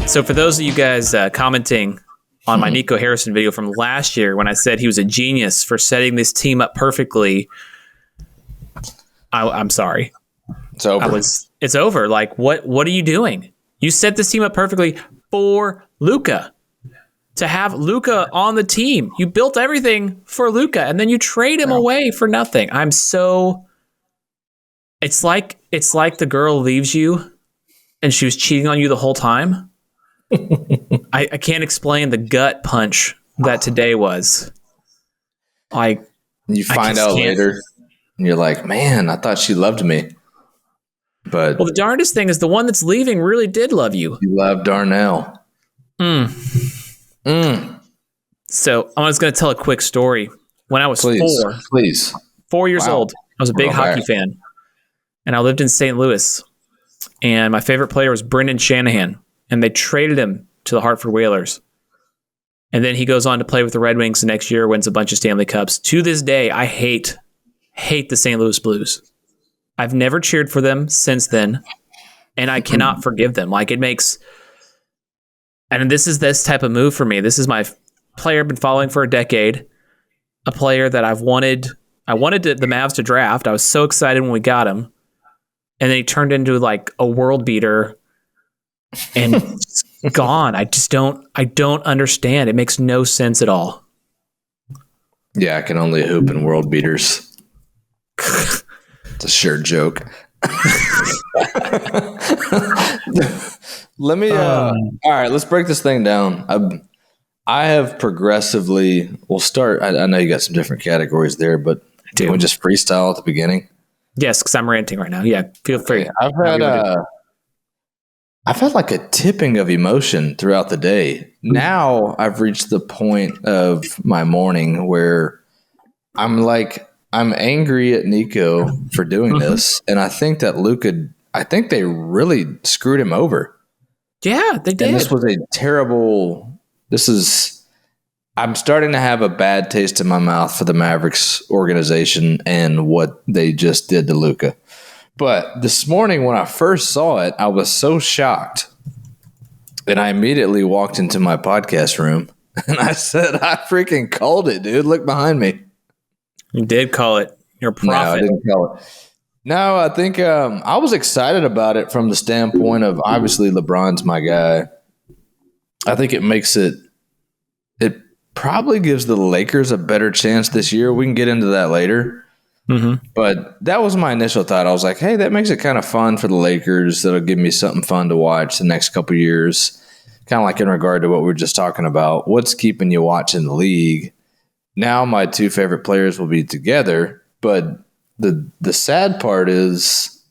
So for those of you guys commenting on my Nico Harrison video from last year when I said he was a genius for setting this team up perfectly, I'm sorry. It's over. It's over. Like, what are you doing? You set this team up perfectly for Luka. To have Luka on the team. You built everything for Luka, and then you trade him away for nothing. It's like the girl leaves you and she was cheating on you the whole time. I can't explain the gut punch that today was. Like, you find out later, and you're like, man, I thought she loved me. But well, the darndest thing is the one that's leaving really did love you. You love Darnell. So I'm just going to tell a quick story. When I was 4 years old, I was a big hockey fan, and I lived in St. Louis. And my favorite player was Brendan Shanahan, and they traded him to the Hartford Whalers. And then he goes on to play with the Red Wings the next year, wins a bunch of Stanley Cups. To this day, I hate the St. Louis Blues. I've never cheered for them since then, and I cannot forgive them. Like, it makes... And this is this type of move for me. This is my player I've been following for a decade, a player that I wanted the Mavs to draft. I was so excited when we got him, and then he turned into like a world beater and gone. I don't understand. It makes no sense at all. Yeah, I can only hoop in world beaters. It's a sure joke. Let me all right, let's break this thing down. I have progressively, we'll start, I know you got some different categories there, but can we just freestyle at the beginning? Yes, because I'm ranting right now. Yeah, feel free. I've had like a tipping of emotion throughout the day. Now I've reached the point of my morning where I'm angry at Nico for doing this, and I think that Luka, I think they really screwed him over. Yeah, they did. And this was a terrible. I'm starting to have a bad taste in my mouth for the Mavericks organization and what they just did to Luka. But this morning when I first saw it, I was so shocked, and I immediately walked into my podcast room and I said, "I freaking called it, dude! Look behind me." You did call it. You're a prophet. No, I didn't call it. No, I think I was excited about it from the standpoint of obviously LeBron's my guy. I think it probably gives the Lakers a better chance this year. We can get into that later. Mm-hmm. But that was my initial thought. I was like, hey, that makes it kind of fun for the Lakers. That'll give me something fun to watch the next couple of years. Kind of like in regard to what we were just talking about. What's keeping you watching the league? Now my two favorite players will be together, but the sad part is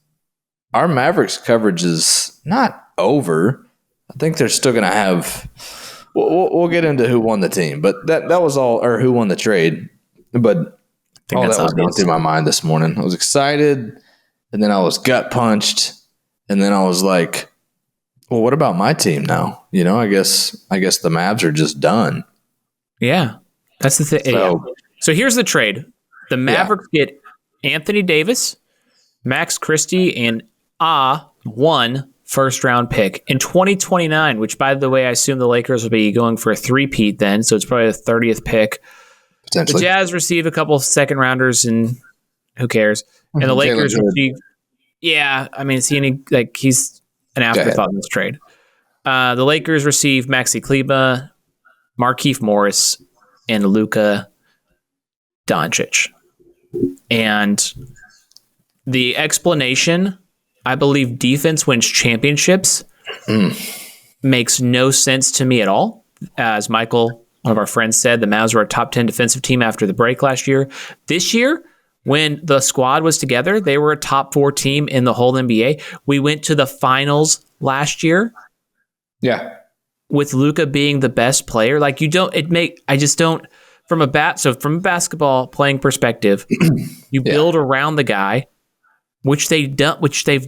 our Mavericks coverage is not over. I think they're still going to have – we'll get into who won the team, but that was all – or who won the trade. But all that was going through my mind this morning. I was excited, and then I was gut punched, and then I was like, well, what about my team now? You know, I guess the Mavs are just done. Yeah. That's the thing. So here's the trade. The Mavericks get Anthony Davis, Max Christie, and one first-round pick in 2029, which, by the way, I assume the Lakers will be going for a three-peat then, so it's probably the 30th pick. Potentially. The Jazz receive a couple second-rounders, and who cares? And the Lakers receive – yeah, I mean, he's an afterthought in this trade. The Lakers receive Maxi Kleber, Markieff Morris, and Luka Doncic. And the explanation, I believe defense wins championships, makes no sense to me at all. As Michael, one of our friends, said, the Mavs were a top 10 defensive team after the break last year. This year, when the squad was together, they were a top 4 team in the whole NBA. We went to the finals last year. Yeah. With Luka being the best player, like from a basketball playing perspective, you build around the guy, which they've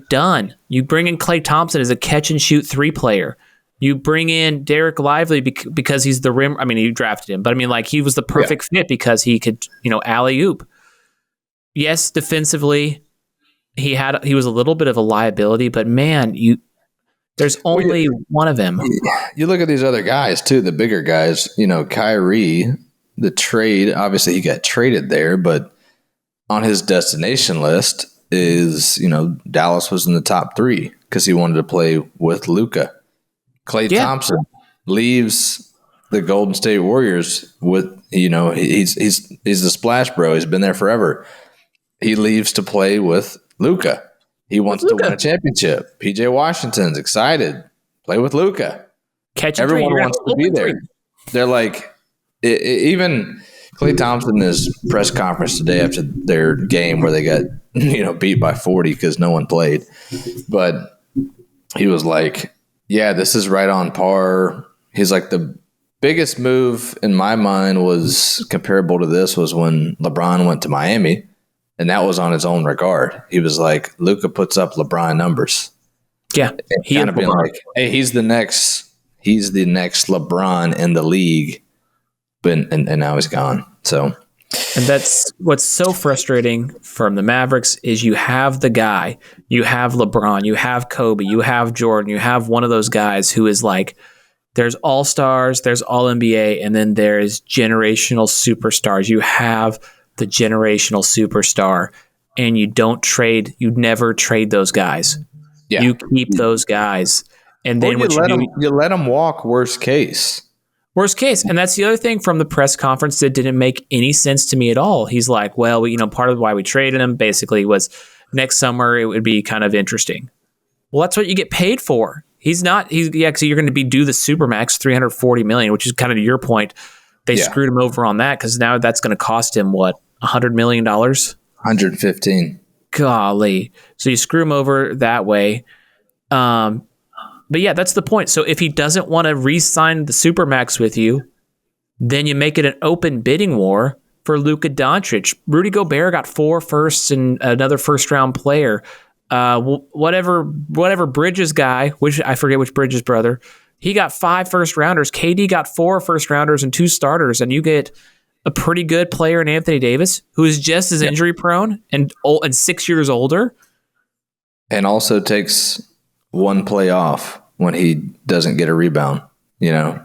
done. You bring in Klay Thompson as a catch and shoot 3 player. You bring in Derek Lively because he's the rim. I mean, you drafted him, but I mean, like, he was the perfect fit because he could, alley-oop. Yes, defensively, he was a little bit of a liability, but man, There's only one of them. You look at these other guys too, the bigger guys. Kyrie, the trade. Obviously, he got traded there, but on his destination list is Dallas was in the top 3 because he wanted to play with Luka. Klay Thompson leaves the Golden State Warriors with he's the splash bro. He's been there forever. He leaves to play with Luka. He wants to win a championship. PJ Washington's excited. Play with Luka. Everyone wants to be there. They're like, even Klay Thompson, in his press conference today after their game where they got beat by 40 because no one played, but he was like, "Yeah, this is right on par." He's like, the biggest move in my mind was comparable to this was when LeBron went to Miami. And that was on his own regard. He was like, Luka puts up LeBron numbers. Yeah. He kind of being like, hey, he's the next LeBron in the league. But and now he's gone. So, and that's what's so frustrating from the Mavericks is you have the guy, you have LeBron, you have Kobe, you have Jordan, you have one of those guys who is like, there's all-stars, there's all-NBA, and then there's generational superstars. You have the generational superstar, and you never trade those guys. Yeah. You keep those guys, and then you let them walk. Worst case, and that's the other thing from the press conference that didn't make any sense to me at all. He's like, well, part of why we traded him basically was next summer it would be kind of interesting. Well, that's what you get paid for. Because you're going to be due the supermax $340 million, which is kind of your point. They screwed him over on that because now that's going to cost him what? $100 million? 115. Golly. So you screw him over that way. But yeah, that's the point. So if he doesn't want to re-sign the Supermax with you, then you make it an open bidding war for Luka Doncic. Rudy Gobert got 4 firsts and another first-round player. Whatever Bridges guy, which I forget which Bridges brother, he got 5 first-rounders. KD got 4 first-rounders and 2 starters, and you get a pretty good player in Anthony Davis, who is just as injury prone and 6 years older, and also takes 1 play off when he doesn't get a rebound. My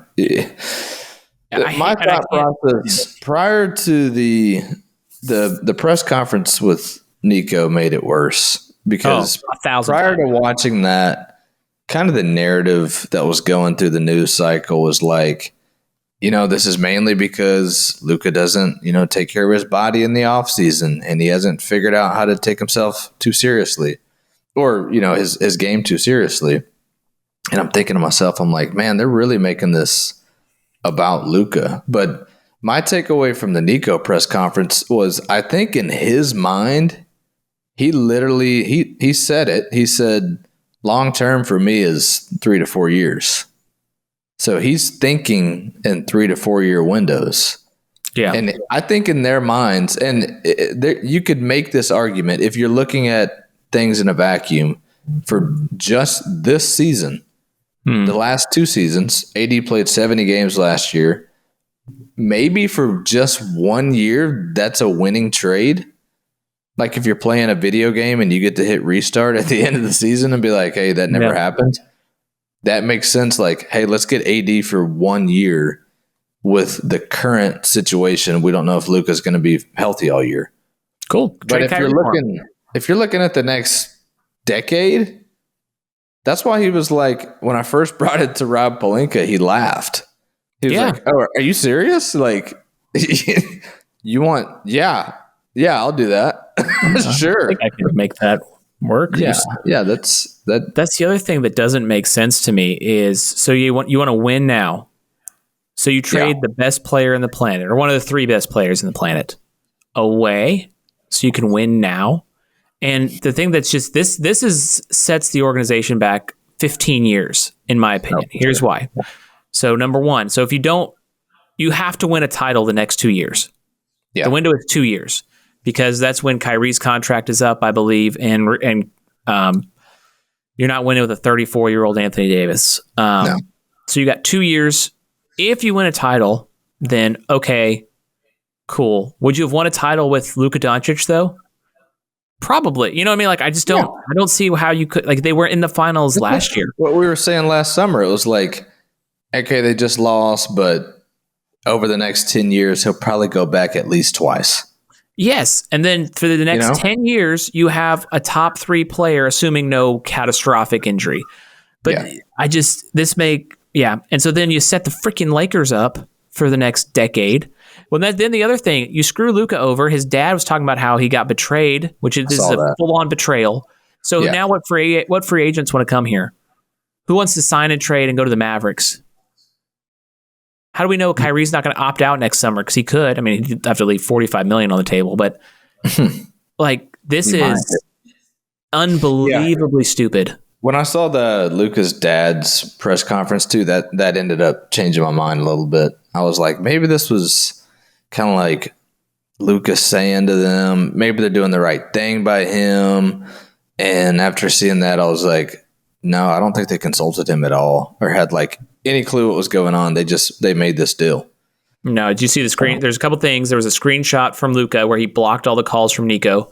thought process prior to the press conference with Nico made it worse because prior to watching that, kind of the narrative that was going through the news cycle was like, this is mainly because Luka doesn't, take care of his body in the offseason, and he hasn't figured out how to take himself too seriously or, his game too seriously. And I'm thinking to myself, I'm like, man, they're really making this about Luka. But my takeaway from the Nico press conference was, I think in his mind, he literally, he said it. He said, long-term for me is 3 to 4 years. So he's thinking in 3 to 4 year windows. Yeah. And I think in their minds, and you could make this argument if you're looking at things in a vacuum for just this season, the last 2 seasons, AD played 70 games last year. Maybe for just 1 year, that's a winning trade. Like if you're playing a video game and you get to hit restart at the end of the season and be like, hey, that never happened. That makes sense. Like, hey, let's get AD for 1 year with the current situation. We don't know if Luka's going to be healthy all year. Cool. But if you're looking at the next decade, that's why he was like, when I first brought it to Rob Pelinka, he laughed. He was like, oh, are you serious? Like, you want, yeah, I'll do that. Sure. I can make that work. Yeah, that's the other thing that doesn't make sense to me is, so you want to win now. So you trade the best player in the planet, or one of the 3 best players in the planet, away so you can win now. And the thing that's just this sets the organization back 15 years, in my opinion. Here's why. So number one, so if you have to win a title the next 2 years. Yeah. The window is 2 years because that's when Kyrie's contract is up, I believe, and you're not winning with a 34-year-old Anthony Davis. No. So you got 2 years. If you win a title, then okay, cool. Would you have won a title with Luka Doncic though? Probably. You know what I mean? Like, I just don't, I don't see how you could, like, they were in the finals last year. What we were saying last summer, it was like, okay, they just lost, but over the next 10 years, he'll probably go back at least twice. Yes. And then for the next 10 years, you have a top 3 player, assuming no catastrophic injury. But And so then you set the freaking Lakers up for the next decade. Well, then the other thing, you screw Luka over. His dad was talking about how he got betrayed, which is a full-on betrayal. So now what free agents want to come here? Who wants to sign and trade and go to the Mavericks? How do we know Kyrie's not going to opt out next summer? Because he could. I mean, he'd have to leave $45 million on the table. But like, this is unbelievably stupid. When I saw the Luka's dad's press conference too, that ended up changing my mind a little bit. I was like, maybe this was kind of like Luka saying to them, maybe they're doing the right thing by him. And after seeing that, I was like, no, I don't think they consulted him at all or had like any clue what was going on. They made this deal. No, did you see the screen? There's a couple things. There was a screenshot from Luka where he blocked all the calls from Nico.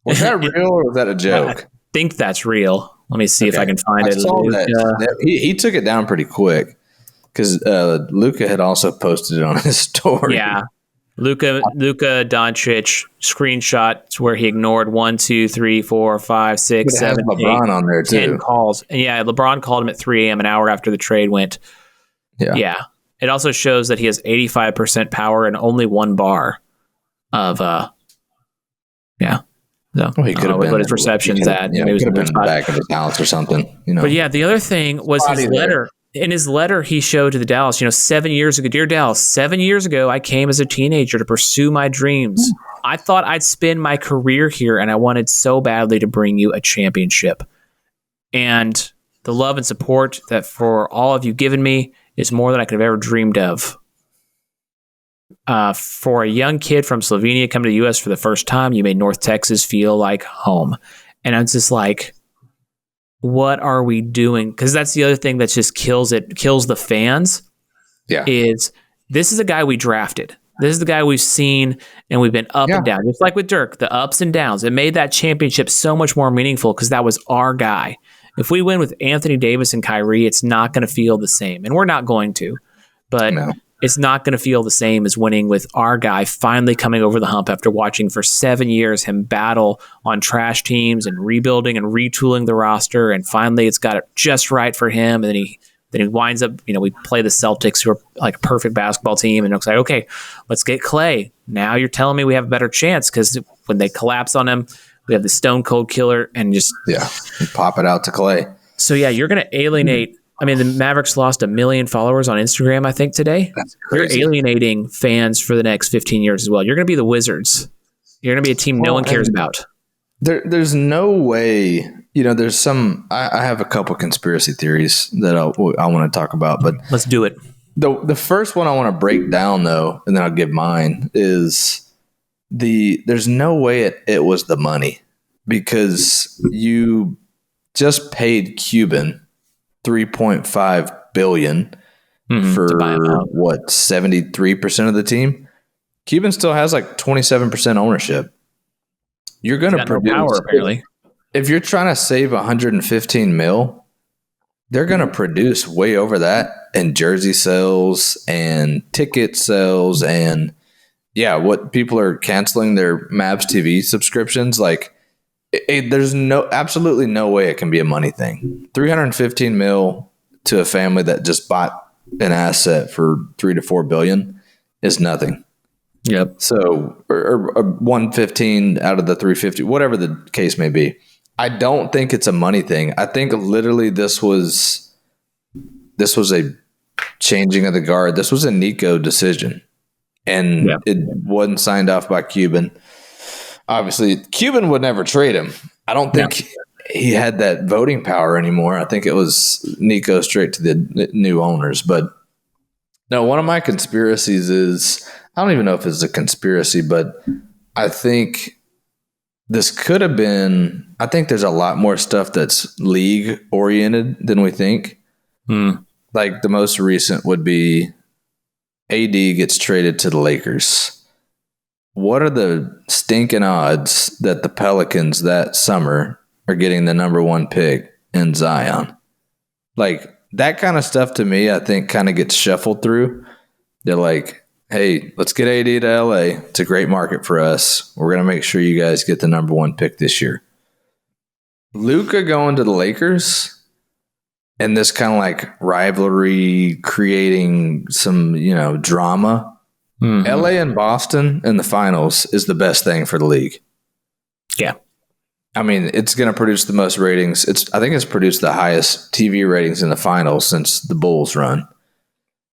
Was that real or was that a joke? I think that's real. Let me see if I can find it. Saw that. He took it down pretty quick because Luka had also posted it on his story. Yeah. Luka Doncic screenshots where he ignored 1, 2, 3, 4, 5, 6, 7, LeBron 8, on there too. 10 calls. And LeBron called him at 3 a.m. an hour after the trade went. Yeah. It also shows that he has 85% power and only 1 bar of So, he could have been what his reception's at. He could have been in the back of his house or something. But the other thing was his letter. In his letter, he showed to the Dallas, 7 years ago, dear Dallas, 7 years ago, I came as a teenager to pursue my dreams. I thought I'd spend my career here, and I wanted so badly to bring you a championship. And the love and support that for all of you given me is more than I could have ever dreamed of. For a young kid from Slovenia coming to the U.S. for the first time, you made North Texas feel like home. And I'm just like, what are we doing? Because that's the other thing that just kills the fans. Is this is a guy we drafted. This is the guy we've seen, and we've been up and down. Just like with Dirk, the ups and downs. It made that championship so much more meaningful because that was our guy. If we win with Anthony Davis and Kyrie, it's not going to feel the same. And we're not going to. But it's not going to feel the same as winning with our guy finally coming over the hump after watching for 7 years him battle on trash teams and rebuilding and retooling the roster. And finally it's got it just right for him. And then he winds up, we play the Celtics, who are like a perfect basketball team. And it's like, okay, let's get Clay. Now you're telling me we have a better chance because when they collapse on him, we have the stone cold killer and just pop it out to Clay. So you're going to alienate. I mean, the Mavericks lost 1 million followers on Instagram, I think, today. That's crazy. You're alienating fans for the next 15 years as well. You're going to be the Wizards. You're going to be a team no one cares about. There's no way, there's some, I have a couple conspiracy theories that I want to talk about, but let's do it. The first one I want to break down though, and then I'll give mine, is there's no way it was the money, because you just paid Cuban $3.5 billion for 73% of the team. Cuban still has like 27% ownership. You're going to produce power, apparently. If you're trying to save 115 mil, they're going to produce way over that in jersey sales and ticket sales and what people are canceling their Mavs TV subscriptions. Like, there's absolutely no way it can be a money thing. 315 mil to a family that just bought an asset for 3 to 4 billion is nothing. Yep. So, or 115 out of the 350, whatever the case may be. I don't think it's a money thing. I think literally this was a changing of the guard. This was a Nico decision, and it wasn't signed off by Cuban. Obviously, Cuban would never trade him. I don't think he had that voting power anymore. I think it was Nico straight to the new owners. But no, one of my conspiracies is, I don't even know if it's a conspiracy, but I think this could have been, I think there's a lot more stuff that's league oriented than we think. Like the most recent would be AD gets traded to the Lakers. what are the stinking odds that the Pelicans that summer are getting the number 1 pick in Zion? Like, that kind of stuff to me, I think kind of gets shuffled through. They're like, hey, let's get AD to LA. It's a great market for us. We're going to make sure you guys get the number 1 pick this year. Luka going to the Lakers and this kind of like rivalry creating some, drama. Mm-hmm. LA and Boston in the finals is the best thing for the league. Yeah. I mean, it's going to produce the most ratings. I think it's produced the highest TV ratings in the finals since the Bulls run.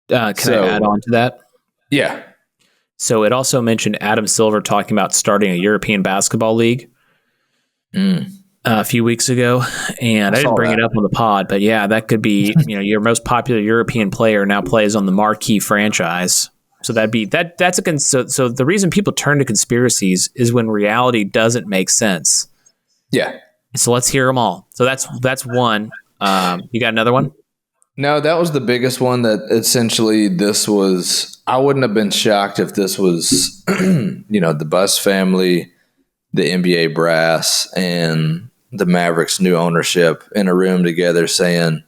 Can I add on to that? Yeah. So it also mentioned Adam Silver talking about starting a European basketball league a few weeks ago, and I didn't bring it up on the pod, but yeah, that could be your most popular European player now plays on the marquee franchise. So that'd be that's so the reason people turn to conspiracies is when reality doesn't make sense. Yeah. So let's hear them all. So that's one. You got another one? No, that was the biggest one. That essentially this was. I wouldn't have been shocked if this was, the Buss family, the NBA brass, and the Mavericks' new ownership in a room together saying,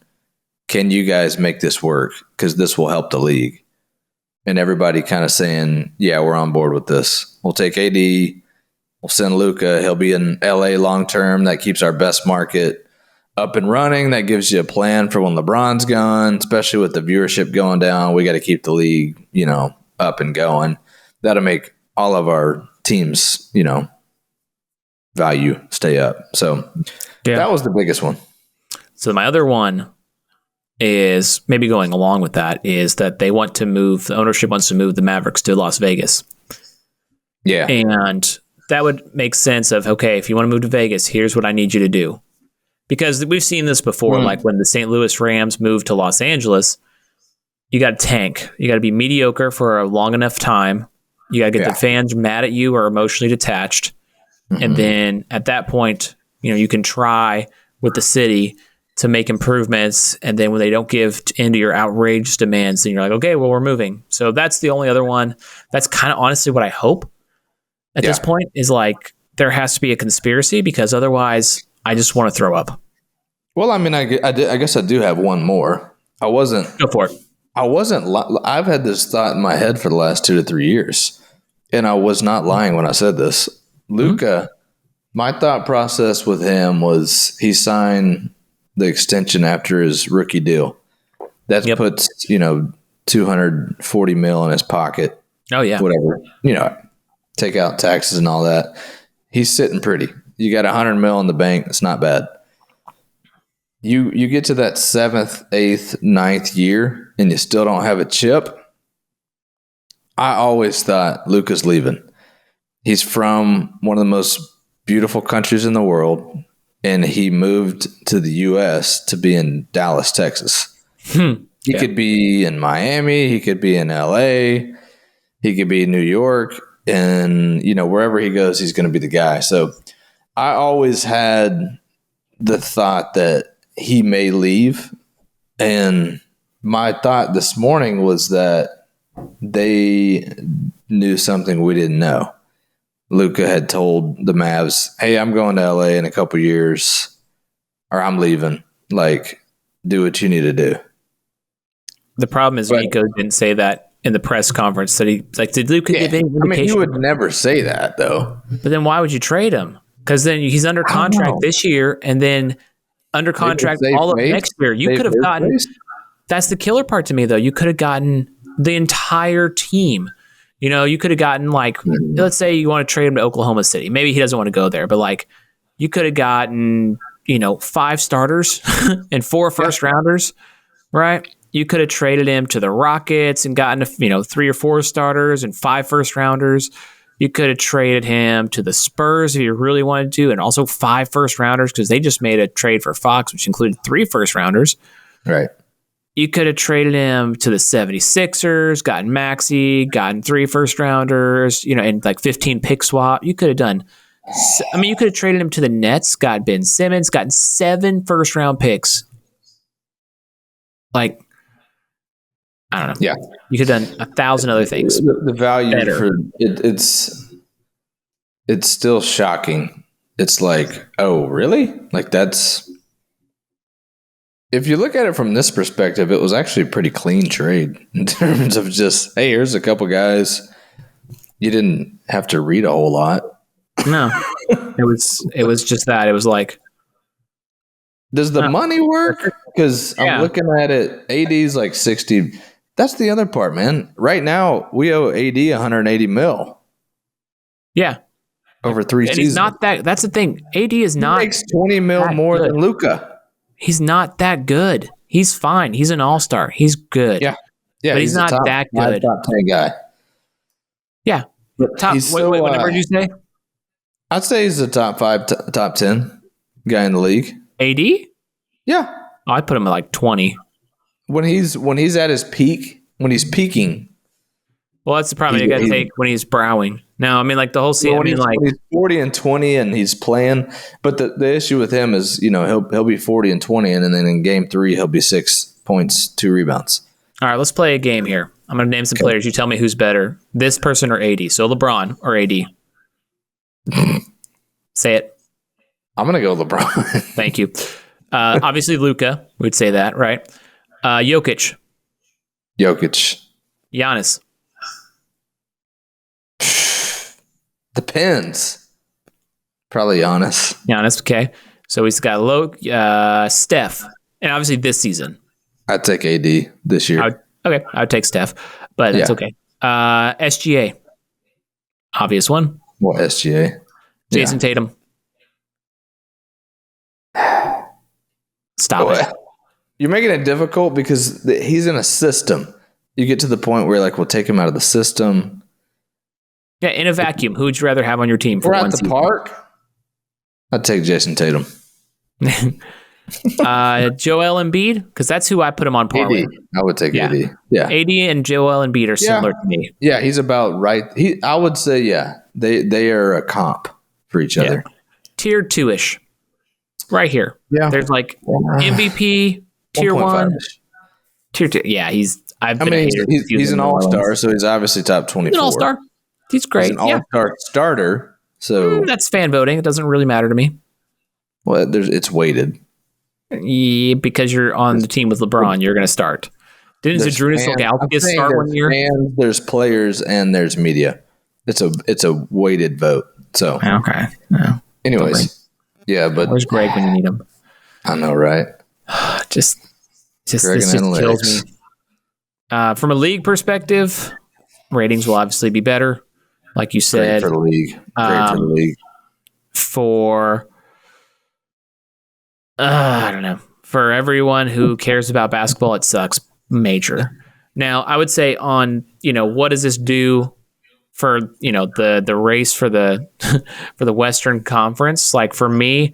"Can you guys make this work? Because this will help the league." And everybody kind of saying, "Yeah, we're on board with this. We'll take AD. We'll send Luka. He'll be in LA long term. That keeps our best market up and running. That gives you a plan for when LeBron's gone, especially with the viewership going down. We got to keep the league, up and going. That'll make all of our teams, value stay up." So that was the biggest one. So my other one is maybe going along with that is that the ownership wants to move the Mavericks to Las Vegas. Yeah. And that would make sense of, okay, if you want to move to Vegas, here's what I need you to do. Because we've seen this before, like when the St. Louis Rams moved to Los Angeles, you got to tank. You got to be mediocre for a long enough time. You got to get the fans mad at you or emotionally detached. Mm-hmm. And then at that point, you can try with the city to make improvements. And then when they don't give into your outrageous demands, then you're like, okay, well, we're moving. So that's the only other one. That's kind of honestly what I hope at this point is like there has to be a conspiracy because otherwise I just want to throw up. Well, I mean, I guess I do have one more. Go for it. I've had this thought in my head for the last 2 to 3 years, and I was not lying when I said this. Luka, my thought process with him was he signed the extension after his rookie deal. That puts, $240 million in his pocket. Oh, yeah. Whatever. Take out taxes and all that. He's sitting pretty. You got $100 million in the bank. It's not bad. You get to that 7th, 8th, 9th year, and you still don't have a chip. I always thought Luka's leaving. He's from one of the most beautiful countries in the world, and he moved to the U.S. to be in Dallas, Texas. He could be in Miami. He could be in L.A. He could be in New York. And, wherever he goes, he's going to be the guy. So I always had the thought that he may leave. And my thought this morning was that they knew something we didn't know. Luka had told the Mavs, hey, I'm going to LA in a couple years, or I'm leaving. Like, do what you need to do. The problem is Nico didn't say that in the press conference. That did Luka give any indication? I mean, he would never say that, though. But then why would you trade him? Because then he's under contract this year, and then under contract all of next year. You could have gotten. That's the killer part to me, though. You could have gotten the entire team. You could have gotten let's say you want to trade him to Oklahoma City. Maybe he doesn't want to go there, but you could have gotten 5 starters and 4 first rounders, right? You could have traded him to the Rockets and gotten 3 or 4 starters and 5 first rounders. You could have traded him to the Spurs if you really wanted to, and also 5 first rounders because they just made a trade for Fox, which included 3 first rounders. Right. You could have traded him to the 76ers, gotten Maxey, gotten 3 first rounders, and 15 pick swap. You could have done. You could have traded him to the Nets, got Ben Simmons, gotten 7 first round picks. I don't know. Yeah. You could have done 1,000 other things. The value better. For it's it's still shocking. It's like, oh, really? Like that's. If you look at it from this perspective, it was actually a pretty clean trade in terms of just, hey, here's a couple guys. You didn't have to read a whole lot. No, it was just that. It was like, does the money work? Because I'm looking at it. AD's like 60. That's the other part, man. Right now, we owe AD 180 mil. Yeah. Over 3 seasons. He's not that. That's the thing. AD is not. He makes 20 mil more than Luka. He's not that good. He's fine. He's an all-star. He's good. Yeah. But he's not that good. Top 10 guy. Yeah. Top. Wait, what number did you say? I'd say he's the top 5, top 10 guy in the league. AD? Yeah. Oh, I'd put him at like 20. When he's at his peak, when he's peaking. Well, that's the problem you got to take when he's browing. No, I mean, like the whole season. When he's 40 and 20 and he's playing, but the issue with him is, he'll be 40 and 20, and then in game 3 he'll be 6 points, 2 rebounds. All right, let's play a game here. I'm going to name some players. You tell me who's better, this person or AD. So LeBron or AD. Say it. I'm going to go LeBron. Thank you. Obviously Luka. We'd say that, right? Jokic. Giannis. Depends. Probably Giannis. Okay. So he's got Steph. And obviously this season. I'd take AD this year. I would take Steph. But that's okay. SGA. Obvious one. What SGA? Jason Tatum. Stop it. You're making it difficult because he's in a system. You get to the point where we'll take him out of the system. Yeah, in a vacuum, who would you rather have on your team for one one season? We're at the park. I'd take Jason Tatum. Joel Embiid, because that's who I put him on par with. I would take AD. Yeah, AD and Joel Embiid are similar to me. Yeah, he's about right. I would say, they are a comp for each other. Tier 2-ish. Right here. Yeah. There's like MVP, Tier 1, Tier 2. Yeah, he's an all-star, so he's obviously top 24. He's an all-star. He's great. He's an all-star starter. So that's fan voting. It doesn't really matter to me. Well, it's weighted. Yeah, because you're on the team with LeBron, you're going to start. Didn't Zydrunas Ilgauskas start one year? And there's players and there's media. It's a weighted vote. So okay. No. Anyways, but where's Greg when you need him? I know, right? just this just kills me. From a league perspective, ratings will obviously be better, like you said. Great for the league. For I don't know. For everyone who cares about basketball, it sucks major. Now, I would say on, what does this do for, the race for the for the Western Conference? Like for me,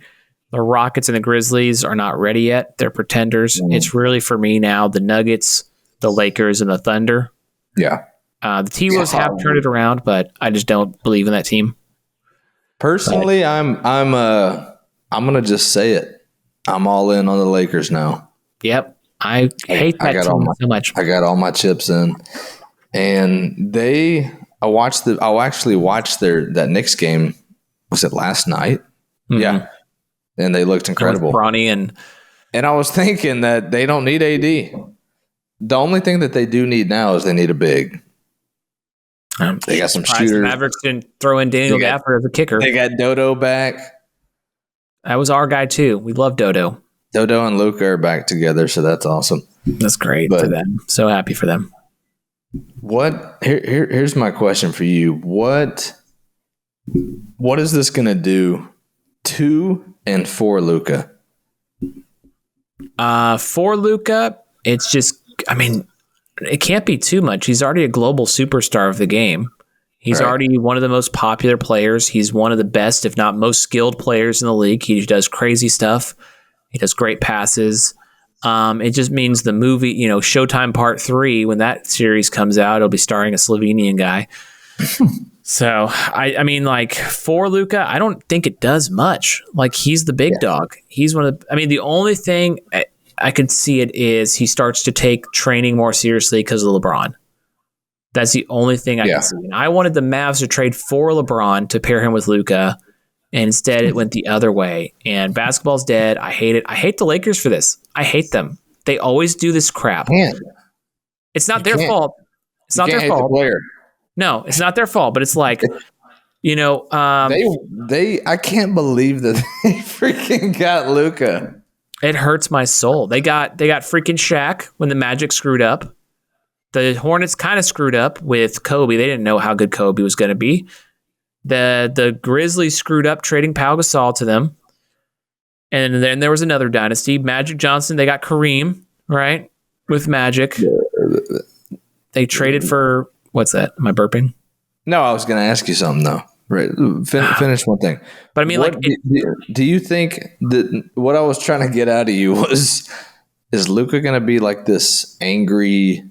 the Rockets and the Grizzlies are not ready yet. They're pretenders. Mm-hmm. It's really for me now the Nuggets, the Lakers, and the Thunder. Yeah. The T-Wolves have turned it around, but I just don't believe in that team. Personally, I'm gonna just say it. I'm all in on the Lakers now. Yep. I hate that team so much. I got all my chips in. And I'll actually watch that Knicks game. Was it last night? Mm-hmm. Yeah. And they looked incredible. Bronny and I was thinking that they don't need AD. The only thing that they do need now is they need a big. They got some shooters. The Mavericks didn't throw in Daniel Gafford as a kicker. They got Dodo back. That was our guy too. We love Dodo. Dodo and Luka are back together, so that's awesome. That's great for them. So happy for them. Here's my question for you. What is this going to do to and for Luka? For Luka, it's just, it can't be too much. He's already a global superstar of the game. He's already one of the most popular players. He's one of the best, if not most skilled players in the league. He does crazy stuff. He does great passes. It just means the movie, Showtime Part 3, when that series comes out, it'll be starring a Slovenian guy. So, for Luka, I don't think it does much. Like, he's the big dog. He's one of the, the only thing I could see it is he starts to take training more seriously because of LeBron. That's the only thing I can see. And I wanted the Mavs to trade for LeBron to pair him with Luka, and instead it went the other way. And basketball's dead. I hate it. I hate the Lakers for this. I hate them. They always do this crap. It's not their fault. It's not their fault. No, it's not their fault. But it's like, you know, I can't believe that they freaking got Luka. It hurts my soul. They got freaking Shaq when the Magic screwed up. The Hornets kind of screwed up with Kobe. They didn't know how good Kobe was going to be. The Grizzlies screwed up trading Pau Gasol to them. And then there was another dynasty. Magic Johnson, they got Kareem, right? With Magic. They traded for, what's that? Am I burping? No, I was going to ask you something, though. Right. Finish one thing. But I mean, do you think that what I was trying to get out of you was, is Luka going to be like this angry?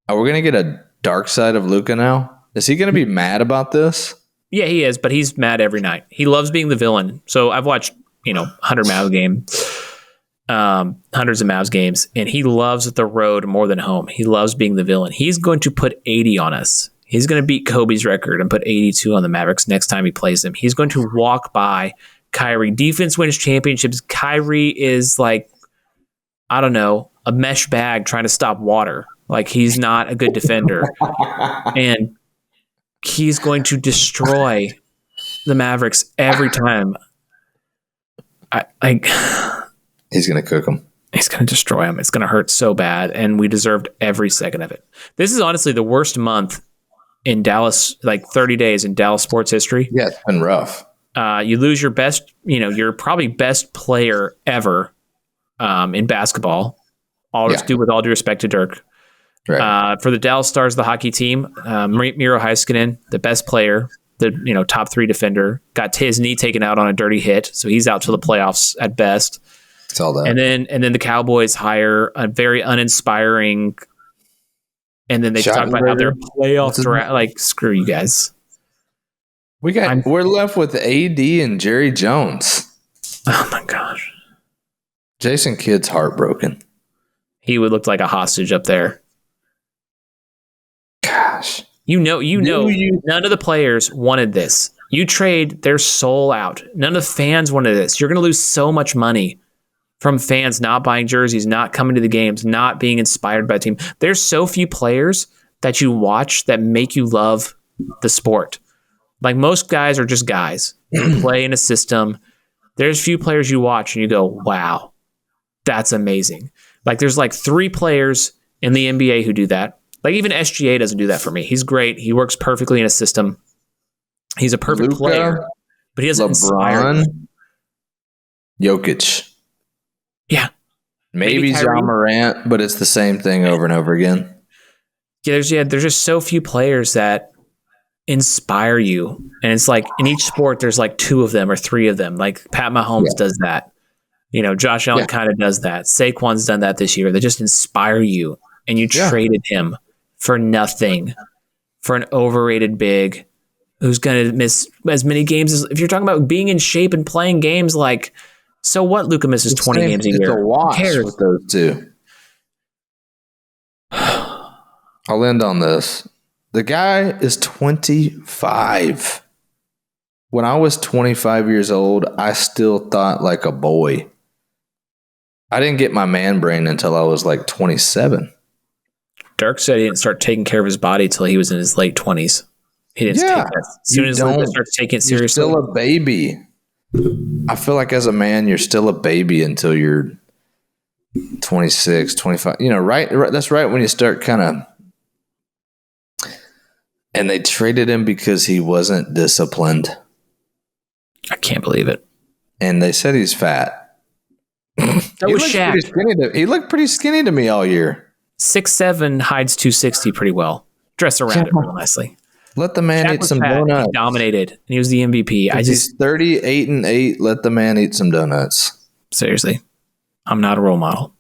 Are we going to get a dark side of Luka now? Is he going to be mad about this? Yeah, he is, but he's mad every night. He loves being the villain. So I've watched, 100 Mavs games, hundreds of Mavs games, and he loves the road more than home. He loves being the villain. He's going to put 80 on us. He's going to beat Kobe's record and put 82 on the Mavericks next time he plays them. He's going to walk by Kyrie. Defense wins championships. Kyrie is like, I don't know, a mesh bag trying to stop water. Like, he's not a good defender. And he's going to destroy the Mavericks every time. He's going to cook them. He's going to destroy them. It's going to hurt so bad, and we deserved every second of it. This is honestly the worst month in Dallas, like 30 days in Dallas sports history. Yeah, it's been rough. You lose your best, your probably best player ever in basketball. With all due respect to Dirk. Right. For the Dallas Stars, the hockey team, Miro Heiskanen, the best player, the top 3 defender, got his knee taken out on a dirty hit, so he's out to the playoffs at best. It's all that. And then the Cowboys hire a very uninspiring. And then they talk about how their playoffs are like, screw you guys. We're left with AD and Jerry Jones. Oh my gosh. Jason Kidd's heartbroken. He would look like a hostage up there. Gosh. None of the players wanted this. You trade their soul out. None of the fans wanted this. You're going to lose so much money from fans not buying jerseys, not coming to the games, not being inspired by the team. There's so few players that you watch that make you love the sport. Like, most guys are just guys who play in a system. There's few players you watch and you go, wow, that's amazing. Like, there's like 3 players in the NBA who do that. Like, even SGA doesn't do that for me. He's great. He works perfectly in a system. He's a perfect player, but he doesn't inspire me. Jokic. Yeah. Maybe Ja Morant, but it's the same thing over and over again. There's just so few players that inspire you. And it's like in each sport, there's like 2 of them or 3 of them. Like Pat Mahomes does that. Josh Allen kind of does that. Saquon's done that this year. They just inspire you. And you traded him for nothing, for an overrated big who's going to miss as many games as, if you're talking about being in shape and playing games, like, so what? Luka misses 20 games a year. It's a wash with those 2. I'll end on this. The guy is 25. When I was 25 years old, I still thought like a boy. I didn't get my man brain until I was like 27. Dirk said he didn't start taking care of his body until he was in his late 20s. He didn't take that. As soon as Luka starts taking it seriously. You're still a baby. I feel like as a man, you're still a baby until you're 26, 25. Right? That's right when you start kind of. And they traded him because he wasn't disciplined. I can't believe it. And they said he's fat. That was Shaq. He looked pretty skinny to me all year. 6'7" hides 260 pretty well. Dress around it real nicely. Let the man eat some donuts. He dominated, and he was the MVP. He's 38-8. Let the man eat some donuts. Seriously, I'm not a role model.